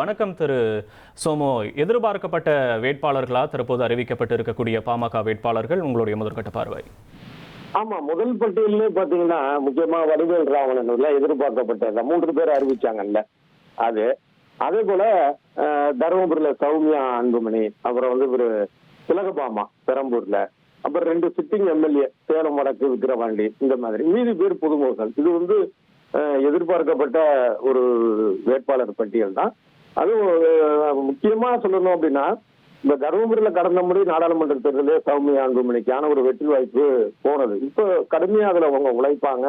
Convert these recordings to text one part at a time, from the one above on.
வணக்கம் திரு சோமு. எதிர்பார்க்கப்பட்ட வேட்பாளர்களா தற்போது அறிவிக்கப்பட்டு இருக்கக்கூடிய பாமக வேட்பாளர்கள் உங்களுடைய முதற்கட்ட பார்வை? ஆமா, முதல் பட்டியலே பாத்தீங்கன்னா முக்கியமா வடிவேல் ராவணன் எதிர்பார்க்கப்பட்ட 3 பேர் அறிவிச்சாங்கல்ல. அது அதே போல தருமபுரியில சௌமியா அன்புமணி, அப்புறம் இவரு திலகபாமா பெரம்பூர்ல, அப்புறம் 2 சிட்டிங் எம்எல்ஏ சேலம் வடக்கு விக்கிரவாண்டி, இந்த மாதிரி மீதி பேர் புதுமுகங்கள். இது எதிர்பார்க்கப்பட்ட ஒரு வேட்பாளர் பட்டியல் தான். அதுவும் முக்கியமா சொல்லணும் அப்படின்னா, இந்த தருமபுரியில கடந்த முறை நாடாளுமன்ற தேர்தலே சௌமியா அன்புமணிக்கான ஒரு வெற்றி வாய்ப்பு போனது. இப்போ கடுமையா அதுல அவங்க உழைப்பாங்க.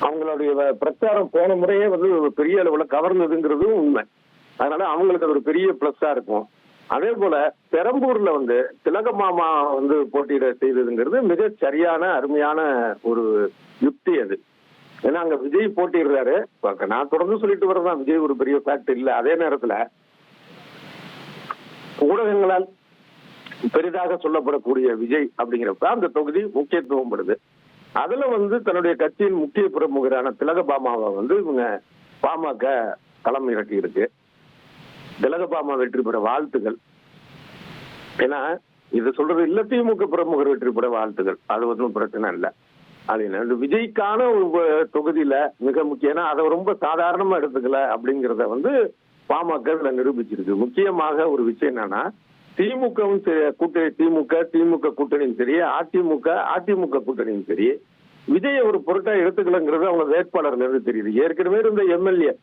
அவங்களுடைய பிரச்சாரம் போன முறையே பெரிய அளவுல கவர்ந்ததுங்கிறதும் உண்மை. அதனால அவங்களுக்கு அது ஒரு பெரிய பிளஸ்ஸா இருக்கும். அதே போல பெரம்பூர்ல திலகமாமா போட்டியிட செய்ததுங்கிறது மிக சரியான அருமையான ஒரு யுக்தி அது. ஏன்னா அங்க விஜய் போட்டிடுறாரு. நான் தொடர்ந்து சொல்லிட்டு வரதான் விஜய் ஒரு பெரிய ஃபேக்ட் இல்ல. அதே நேரத்துல ஊடகங்களால் பெரிதாக சொல்லப்படக்கூடிய விஜய் அப்படிங்கிறப்ப அந்த தொகுதி முக்கியத்துவம் படுது. அதுல தன்னுடைய கட்சியின் முக்கிய பிரமுகரான திலகபாமாவை இவங்க பாமக களம் இறக்கி இருக்கு. திலகபாமா வெற்றி பெற வாழ்த்துகள். ஏன்னா இது சொல்றது இல்ல, திமுக பிரமுகர் வெற்றி பெற வாழ்த்துகள். அது ஒன்றும் பிரச்சனை இல்லை. அது விஜய்க்கான ஒரு தொகுதியில மிக முக்கியம். ஏன்னா அதை ரொம்ப சாதாரணமா எடுத்துக்கல அப்படிங்கிறத பாமக நிரூபிச்சிருக்கு. முக்கியமாக ஒரு விஷயம் என்னன்னா, திமுகவும் கூட்டணி திமுக கூட்டணியும் சரி, அதிமுக கூட்டணியும் சரி, விஜய ஒரு பொருட்டா எடுத்துக்கலங்கிறது அவங்க வேட்பாளர்ல இருந்து தெரியுது. ஏற்கனவே இருந்த எம்எல்ஏ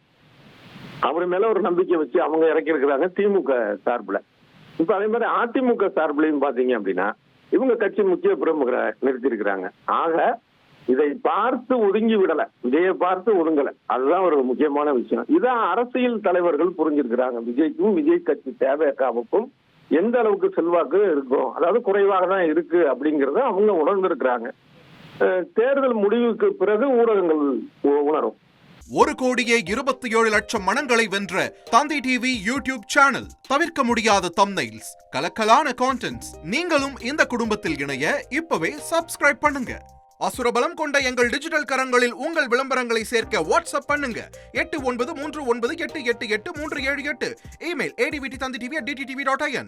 அவர் மேல ஒரு நம்பிக்கை வச்சு அவங்க இறக்கி இருக்கிறாங்க திமுக சார்பில். இப்ப அதே மாதிரி அதிமுக சார்பிலையும் பாத்தீங்க அப்படின்னா இவங்க கட்சி முக்கிய பிரமுகரை நிறுத்தி இருக்கிறாங்க. ஆக இதை பார்த்து ஒதுங்கி விடல, விஜயை பார்த்து ஒதுங்கல. அதுதான் ஒரு முக்கியமான விஷயம். இதான் அரசியல் தலைவர்கள் புரிஞ்சிருக்கிறாங்க. விஜய்க்கும் விஜய் கட்சி தேவைக்காவுக்கும் எந்த அளவுக்கு செல்வாக்கு இருக்கும், அதாவது குறைவாக தான் இருக்கு அப்படிங்கறத அவங்க உணர்ந்திருக்கிறாங்க. தேர்தல் முடிவுக்கு பிறகு ஊடகங்கள் உணரும். 1,27,00,000 மனங்களை வென்ற தந்தி டிவி யூடியூப் சேனல். தவிர்க்க முடியாத தம்ப்நெயில்ஸ், கலக்கலான கான்டென்ட்ஸ். நீங்களும் இந்த குடும்பத்தில் இணைய இப்பவே சப்ஸ்கிரைப் பண்ணுங்க. அசுரபலம் கொண்ட எங்கள் டிஜிட்டல் கரங்களில் உங்கள் விளம்பரங்களை சேர்க்க வாட்ஸ்அப் பண்ணுங்க. 8939888838. Email advtthanditv@dttv.in.